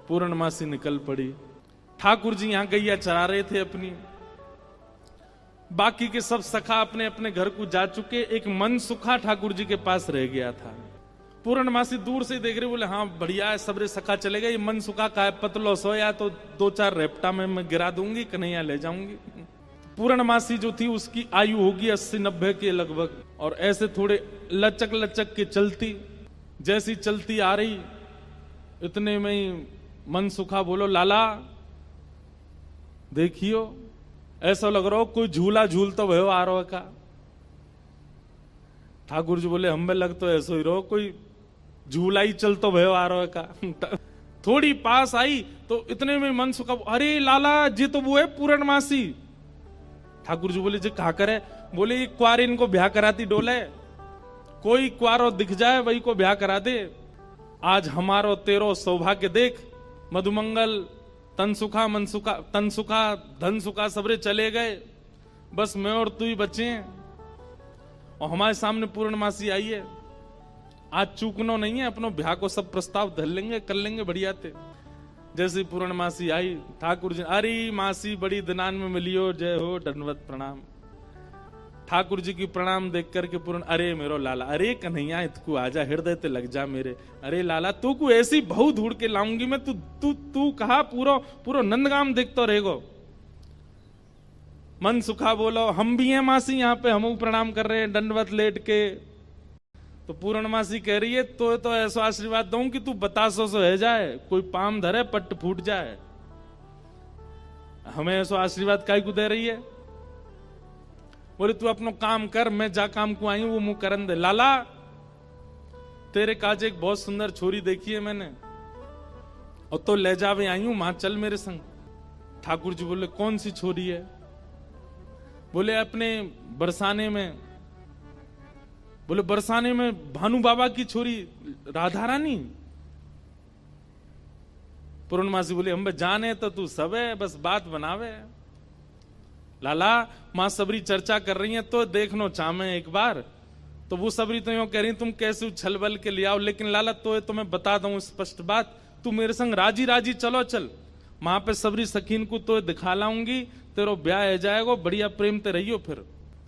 पूर्णमासी निकल पड़ी। ठाकुर जी यहां गैया चरा रहे थे अपनी, बाकी के सब सखा अपने अपने घर को जा चुके, एक मनसुखा ठाकुर जी के पास रह गया था। पूर्णमासी दूर से देख रहे, बोले हाँ बढ़िया है, सबरे सखा चले गए, ये मनसुखा का है, पतलो सोया तो 2-4 रेपटा में मैं गिरा दूंगी, कन्हैया ले जाऊंगी। पूर्णमासी जो थी उसकी आयु होगी 80-90 के लगभग, और ऐसे थोड़े लचक लचक के चलती, जैसी चलती आ रही इतने में ही मनसुखा बोलो लाला देखियो, ऐसा लग रहा हो कोई झूला झूल तो भयो आ रहा का। ठाकुर जी बोले हमें लग तो ऐसा ही रहो कोई झूला ही चल तो भयो आ रहा का। थोड़ी पास आई तो इतने में मनसुखा, अरे लाला जी तो वो है पूर्णमासी। ठाकुर जी बोले जी कहा करे, बोले ये क्वार इनको ब्याह कराती डोले, कोई क्वारो दिख जाए वही को ब्याह करा दे। आज हमारो तेरो सौभाग्य देख, मधुमंगल तनसुखा मनसुखा तनसुखा धनसुखा सबरे चले गए, बस मैं और तू ही बचे हैं, और हमारे सामने पूर्णमासी आई है। आज चूकनो नहीं है, अपनो ब्याह को सब प्रस्ताव धर लेंगे, कर लेंगे बढ़िया थे। जैसे पूर्णमासी आई, ठाकुर जी अरे मासी बड़ी दिनान में मिलियो, जय हो दंडवत प्रणाम। ठाकुर जी की प्रणाम देख करके पूर्ण, अरे मेरो लाला, अरे कन्हैया इतकू आजा, हृदय ते लग जा मेरे, अरे लाला तू को ऐसी बहु ढूंढ के लाऊंगी मैं, तू तू तू कहा पूरो नंदगाम देखतो रहेगो। मन सुखा बोलो हम भी हैं मासी, यहाँ पे हम प्रणाम कर रहे हैं दंडवत लेट के। तो पूर्णमासी कह रही है तो ऐसा आशीर्वाद दूं कि तू बतासो सो है जाए, कोई पाम धरे पट्ट फूट जाए। हमें ऐसा आशीर्वाद काई को दे रही है? बोले तू अपनो काम कर, मैं जा काम को आई हूं वो मुंह करन दे। लाला तेरे काज एक बहुत सुंदर छोरी देखी है मैंने, और तो ले जावे आई हूं, मां चल मेरे संग। ठाकुर जी बोले कौन सी छोरी है? बोले अपने बरसाने में। बोले बरसाने में भानु बाबा की छोरी राधा रानी। पूर्णमासी बोले हम जाने तो तू सब है, बस बात बनावे। लाला मां सबरी चर्चा कर रही है तो देखनो चाहे एक बार, तो वो सबरी तो यूं कह रही तुम कैसे छल बल के ले आओ, लेकिन लाला तो मैं बता दूं स्पष्ट बात, तू मेरे संग राजी राजी चलो चल, वहां पे सबरी सखीन को तो दिखा लाऊंगी, तेरो ब्याह है जाएगो, बढ़िया प्रेम ते रहियो। फिर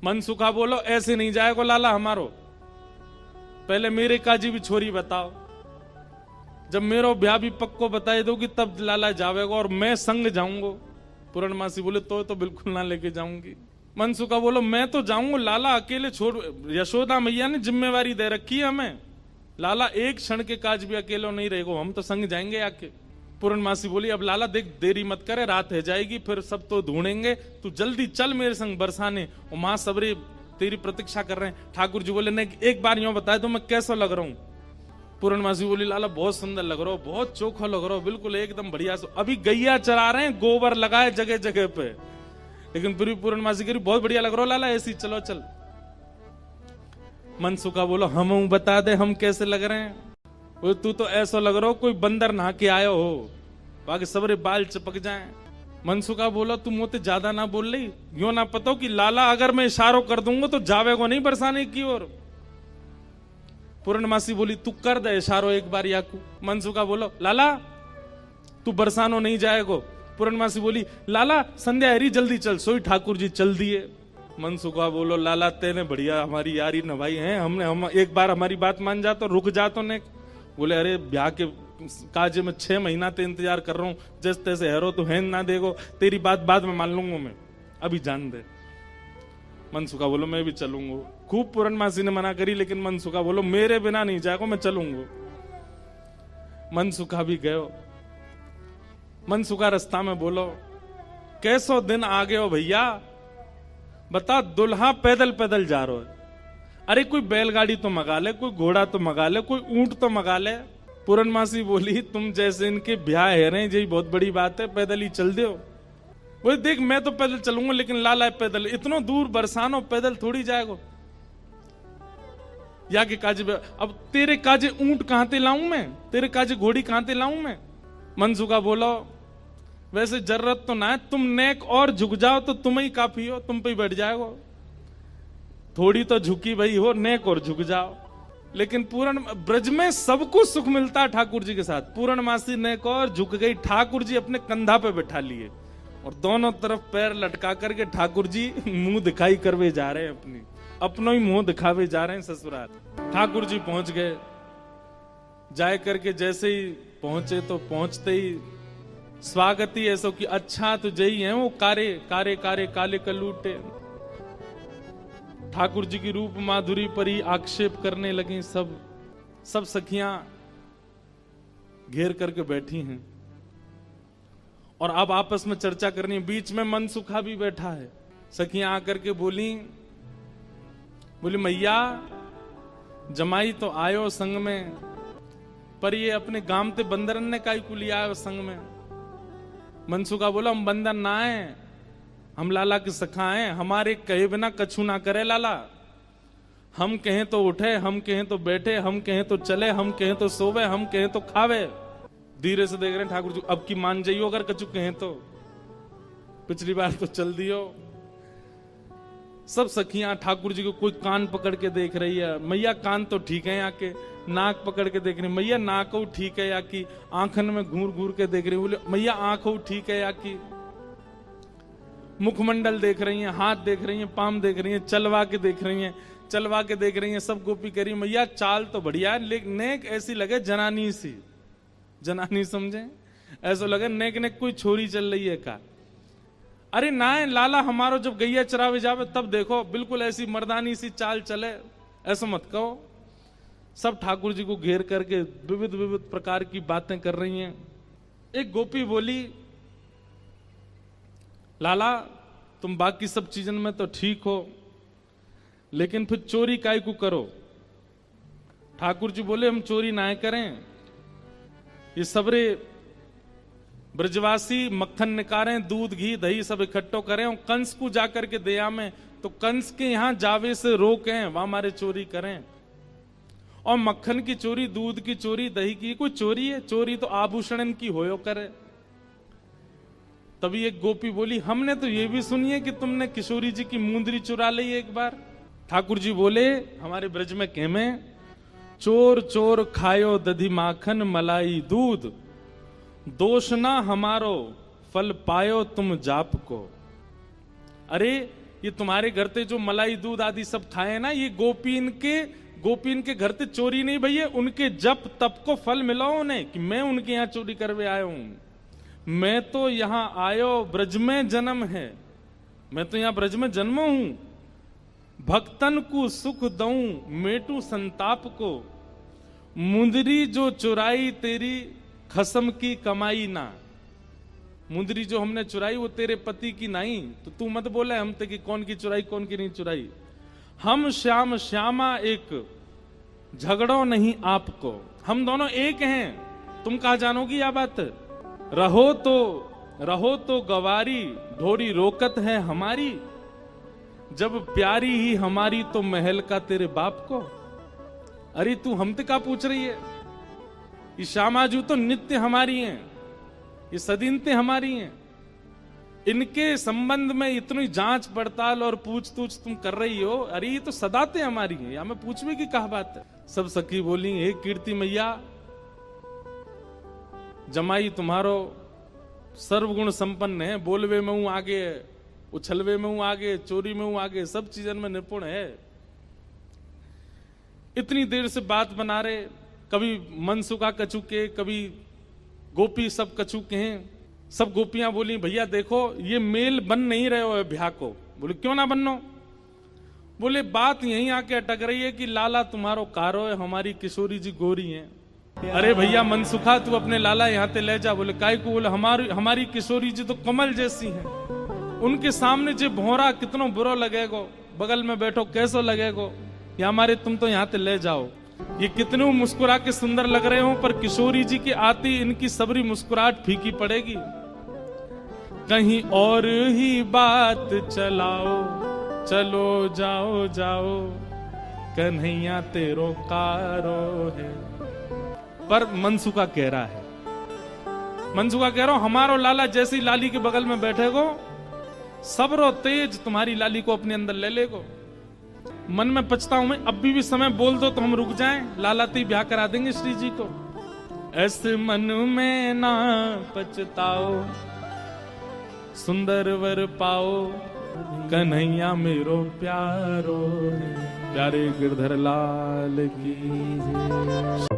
मन सुखा बोलो ऐसे नहीं जाएगो लाला हमारो, पहले मेरे काजी भी छोरी बताओ, जब मेरो ब्याह भी पक्को बताए दोगी तब लाला जावेगा और मैं संग जाऊंगा। पूर्णमासी बोले तो बिल्कुल ना लेके जाऊंगी। मनसुखा बोलो मैं तो जाऊंगा लाला, अकेले छोड़, यशोदा मैया ने जिम्मेवारी दे रखी है हमें, लाला एक क्षण के काज भी अकेले नहीं रहेगो, हम तो संग जाएंगे आके। पूर्णमासी बोली अब लाला देख देरी मत करे, रात है जाएगी, फिर सब तो ढूंढेंगे, तू जल्दी चल मेरे संग बरसाने, और मां सबरे तेरी प्रतीक्षा कर रहे हैं। ठाकुर जी बोले नहीं एक बार यूं बताए तो मैं कैसा लग रहा हूं? पूर्णमासी बोली लाला बहुत सुंदर लग रहा हो, बहुत चोखा लग रहा हो, बिल्कुल एकदम बढ़िया। अभी गैया चरा रहे हैं, गोबर लगाए जगह जगह पे, लेकिन फिर भी पूर्णमासी कह रही बहुत बढ़िया लग रहा हो लाला, ऐसी चलो चल। मनसुखा बोलो हम बता दे हम कैसे लग रहे हैं? तू तो ऐसा लग रहा हो कोई बंदर नहा के आयो हो, बाकी सबरे बाल चपक जाएं। मनसुखा बोला तू मोते ज्यादा ना बोल रही, यो ना पता कि लाला अगर मैं इशारों कर दूंगा तो जावेगो नहीं बरसाने की ओर। पूर्णमासी बोली तू कर दे इशारों एक बार याकू। मनसुखा बोलो लाला तू बरसानो नहीं जाएगो। पूर्णमासी बोली लाला संध्या हरी जल्दी चल, सोई ठाकुर जी चल दिए। मनसुखा बोलो लाला तेने बढ़िया हमारी यारी नभाई है, हम एक बार हमारी बात मान जा तो रुक जा तो ने। बोले अरे ब्याह के काजे में 6 महीना ते इंतजार कर रहा हूं, जैसे तैसे हैरो तो है ना देगो, तेरी बात बाद में मान लूंगा मैं, अभी जान दे। मनसुखा बोलो मैं भी चलूंगा। खूब पूर्णमासी ने मना करी, लेकिन मनसुखा बोलो मेरे बिना नहीं जाएगा, मैं चलूंगा। मनसुखा भी गयो। मनसुखा रास्ता में बोलो कैसो दिन आ गए हो भैया, बता दुल्हा पैदल पैदल जा रहा है, अरे कोई बैलगाड़ी तो मंगा ले, कोई घोड़ा तो मंगा ले, कोई ऊंट तो मंगा ले। पूर्णमासी बोली तुम जैसे इनके ब्याह है रहे यही बहुत बड़ी बात है, पैदल ही चल दो। बोले देख मैं तो पैदल चलूंगा, लेकिन लाला पैदल इतना दूर बरसानो पैदल थोड़ी जाएगा। या के काजे अब तेरे काजे ऊंट कहां ते लाऊं मैं, तेरे काजे घोड़ी कहां ते लाऊं मैं? मनसुखा बोलो वैसे जरूरत तो ना है, तुम नेक और झुक जाओ तो तुम ही काफी हो, तुम पे ही बैठ जाएगो। थोड़ी तो झुकी भाई हो, नेक और झुक जाओ। लेकिन पूर्ण ब्रज में सबको सुख मिलता है ठाकुर जी के साथ। पूर्णमासी ने को और झुक गई, ठाकुर जी अपने कंधा पे बैठा लिए और दोनों तरफ पैर लटका करके ठाकुर जी मुंह दिखाई करवे जा रहे हैं, अपनों ही मुंह दिखावे जा रहे हैं ससुराल। ठाकुर जी पहुंच गए, जाए करके जैसे ही पहुंचे तो पहुंचते ही स्वागत ही ऐसा कि अच्छा तो जई है वो कारे कारे कारे काले कलूटे। ठाकुर जी की रूप माधुरी पर ही आक्षेप करने लगी। सब सखियां घेर करके बैठी हैं और अब आपस में चर्चा करनी है। बीच में मनसुखा भी बैठा है। सखियां आकर के बोली मैया जमाई तो आयो संग में, पर ये अपने गांव ते बंदरन ने काई को लिया आयो संग में। मनसुखा बोला हम बंदर ना है, हम लाला के सखा हैं, हमारे कहे बिना कछु ना करे लाला। हम कहें तो उठे, हम कहें तो बैठे, हम कहें तो चले, हम कहें तो सोवे, हम कहें तो खावे। धीरे से देख रहे हैं ठाकुर जी, अब की मान जाइयो अगर कछु कहें तो, पिछली बार तो चल दियो। सब सखियां ठाकुर जी को कोई कान पकड़ के देख रही है। मैया कान तो ठीक है, आके नाक पकड़ के देख रही, मैया नाक ठीक है या की, आंखन में घूर घूर के देख रही, बोले मैया आंख ठीक है या की, मुखमंडल देख रही हैं, हाथ देख रही हैं, पाम देख रही हैं, चलवा के देख रही हैं, चलवा के देख रही हैं। सब गोपी कह रही मैया चाल तो बढ़िया है, लेकिन नेक ऐसी लगे जनानी सी, जनानी समझे, ऐसा लगे नेक नेक कोई छोरी चल रही है का। अरे ना है लाला, हमारो जब गैया चरावे जावे तब देखो बिल्कुल ऐसी मर्दानी सी चाल चले, ऐसा मत कहो। सब ठाकुर जी को घेर करके विविध विविध प्रकार की बातें कर रही हैं। एक गोपी बोली लाला तुम बाकी सब चीजन में तो ठीक हो, लेकिन फिर चोरी काय को करो। ठाकुर जी बोले हम चोरी ना करें, ये सबरे ब्रजवासी मक्खन निकालें, दूध घी दही सब इकट्ठो करें और कंस को जाकर के दया में, तो कंस के यहां जावे से रोकें, वहां हमारे चोरी करें। और मक्खन की चोरी, दूध की चोरी, दही की कोई चोरी है? चोरी तो आभूषण की होयो करे। तभी एक गोपी बोली हमने तो ये भी सुनी है कि तुमने किशोरी जी की मुंदरी चुरा ली एक बार। ठाकुर जी बोले हमारे ब्रज में कहमे, चोर चोर खायो दधी माखन मलाई दूध, दोष ना हमारो फल पायो तुम जाप को। अरे ये तुम्हारे घर ते जो मलाई दूध आदि सब खाए ना, ये गोपीन के घर ते चोरी नहीं भैया, उनके जप तप को फल मिला उन्हें कि मैं उनके यहां चोरी करवे आया हूं। मैं तो यहां आयो ब्रज में जन्म है, मैं तो यहां ब्रज में जन्मो हूं। भक्तन को सुख दऊं मेटू संताप को, मुंदरी जो चुराई तेरी खसम की कमाई ना। मुंदरी जो हमने चुराई वो तेरे पति की नहीं, तो तू मत बोले हम ते कि कौन की चुराई कौन की नहीं चुराई। हम श्याम श्यामा एक, झगड़ो नहीं आपको, हम दोनों एक हैं, तुम कहा जानोगी यह बात। रहो तो गवारी, ढोरी रोकत है हमारी, जब प्यारी ही हमारी तो महल का तेरे बाप को। अरे तू हमसे का पूछ रही है? ये श्यामाजू तो नित्य हमारी हैं, ये सदीनते हमारी हैं, इनके संबंध में इतनी जांच पड़ताल और पूछ-तूछ तुम कर रही हो। अरे ये तो सदाते हमारी हैं, या मैं पूछवे की कहा बात है। सब सखी बोली हे कीर्ति मैया, जमाई तुम्हारो सर्वगुण संपन्न है, बोलवे में हूं आगे, उछलवे में हूं आगे, चोरी में हूं आगे, सब चीजन में निपुण है। इतनी देर से बात बना रहे, कभी मनसुखा कछुके, कभी गोपी सब कछुके हैं। सब गोपियां बोली भैया देखो ये मेल बन नहीं रहे हो ब्याह को। बोले क्यों ना बननो? बोले बात यहीं आके अटक रही है कि लाला तुम्हारो कारो है, हमारी किशोरी जी गोरी हैं। अरे भैया मनसुखा तू अपने लाला यहाँ ते ले जा। बोले काय को? बोले हमारी किशोरी जी तो कमल जैसी हैं, उनके सामने जो भौरा कितनो बुरा लगेगो, बगल में बैठो कैसो लगेगो, या हमारे तुम तो यहाँ ते ले जाओ। ये कितने मुस्कुरा के सुंदर लग रहे हो, पर किशोरी जी के आती इनकी सबरी मुस्कुराहट फीकी पड़ेगी। कहीं और ही बात चलाओ, चलो जाओ जाओ, कन्हैया तेरो कारो है। पर मनसुखा कह रहा है, मनसुखा कह रहा हूं हमारो लाला जैसी लाली के बगल में बैठेगो, सबरो तेज तुम्हारी लाली को अपने अंदर ले लेगो। मन में पछताऊं मैं, अभी भी समय बोल दो तो हम रुक जाएं, लाला ती ब्याह करा देंगे श्री जी को। ऐसे मन में ना पछताओ, सुंदर वर पाओ, कन्हैया मेरो प्यारो, प्यारे गिरधर लाल की।